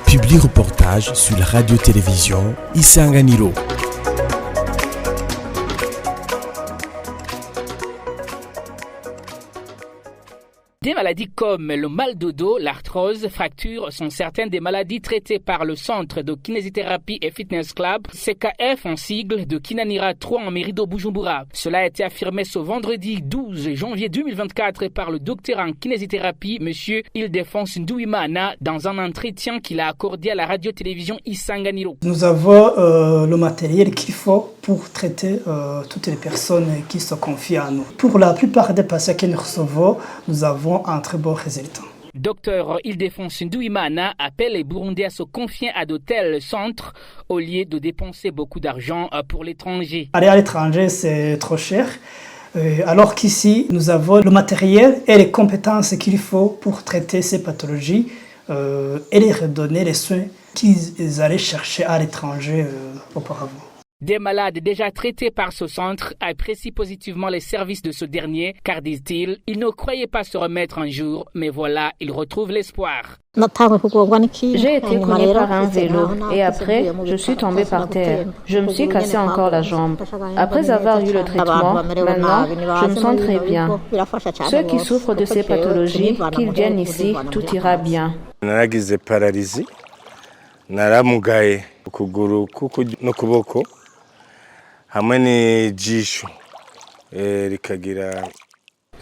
Publi-reportage sur la radio-télévision Isanganiro. Des maladies comme le mal de dos, l'arthrose, fracture sont certaines des maladies traitées par le Centre de Kinésithérapie et Fitness Club, CKF en sigle, de Kinanira 3 en Mérido Bujumbura. Cela a été affirmé ce vendredi 12 janvier 2024 par le docteur en kinésithérapie, M. Ildefonse Ndouimana, dans un entretien qu'il a accordé à la radio-télévision Isanganiro. Nous avons le matériel qu'il faut pour traiter toutes les personnes qui se confient à nous. Pour la plupart des patients que nous recevons, nous avons un très bon résultat. Docteur Ildefonse Ndouimana appelle les Burundais à se confier à de tels centres au lieu de dépenser beaucoup d'argent pour l'étranger. Aller à l'étranger, c'est trop cher. Alors qu'ici, nous avons le matériel et les compétences qu'il faut pour traiter ces pathologies et les redonner les soins qu'ils allaient chercher à l'étranger auparavant. Des malades déjà traités par ce centre apprécient positivement les services de ce dernier, car disent-ils, ils ne croyaient pas se remettre un jour, mais voilà, ils retrouvent l'espoir. J'ai été cogné par un vélo et après, je suis tombé par terre. Je me suis cassé encore la jambe. Après avoir eu le traitement, maintenant, je me sens très bien. Ceux qui souffrent de ces pathologies, qu'ils viennent ici, tout ira bien. Naragize paralysie, naramugaye ukuguru n'ukuboko.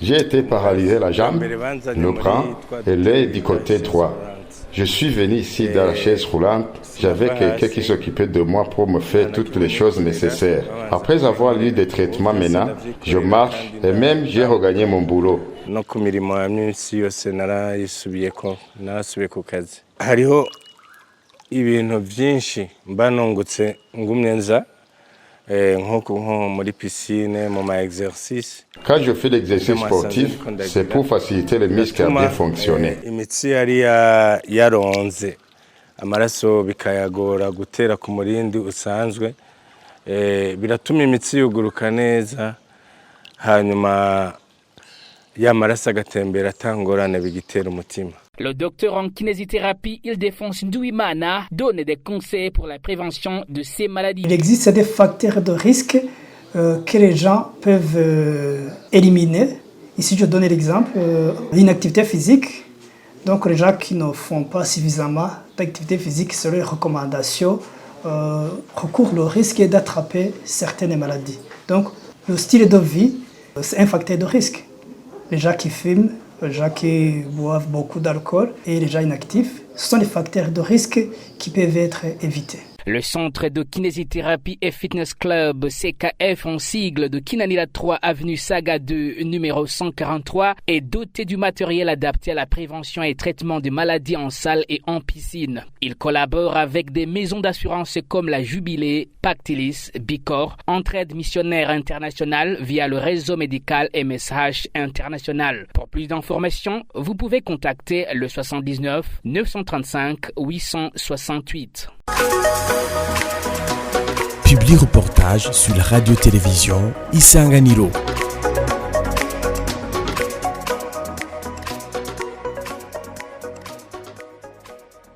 J'ai été paralysé la jambe, le bras et l'œil du côté droit. Je suis venu ici dans la chaise roulante. J'avais quelqu'un qui s'occupait de moi pour me faire toutes les choses nécessaires. Après avoir eu des traitements maintenant, je marche et même j'ai regagné mon boulot. Ibintu byinshi mbanongutse ngumye nza nko muri piscine mu ma exercice. Quand je fais l'exercice sportif, c'est pour faciliter les muscles à bien fonctionner. Imitsi yari yaronze amaraso bikayagora gutera ku murindi usanzwe biratuma imitsi yuguruka neza hanyuma ya maraso agatembera atangorane bigitera umutima. Le docteur en kinésithérapie Ildefonse Ndouimana donne des conseils pour la prévention de ces maladies. Il existe des facteurs de risque que les gens peuvent éliminer. Ici, je donne l'exemple, l'inactivité physique. Donc, les gens qui ne font pas suffisamment d'activité physique, selon les recommandations, recourent au risque d'attraper certaines maladies. Donc, le style de vie, c'est un facteur de risque. Les gens qui fument, les gens qui boivent beaucoup d'alcool et les gens inactifs, ce sont des facteurs de risque qui peuvent être évités. Le Centre de Kinésithérapie et Fitness Club, CKF en sigle, de Kinanira 3 avenue Saga 2, numéro 143, est doté du matériel adapté à la prévention et traitement des maladies en salle et en piscine. Il collabore avec des maisons d'assurance comme la Jubilée, Pactilis, Bicor, Entraide Missionnaire Internationale via le réseau médical MSH International. Pour plus d'informations, vous pouvez contacter le 79 935 868. Publi-reportage sur la radio-télévision Isanganiro.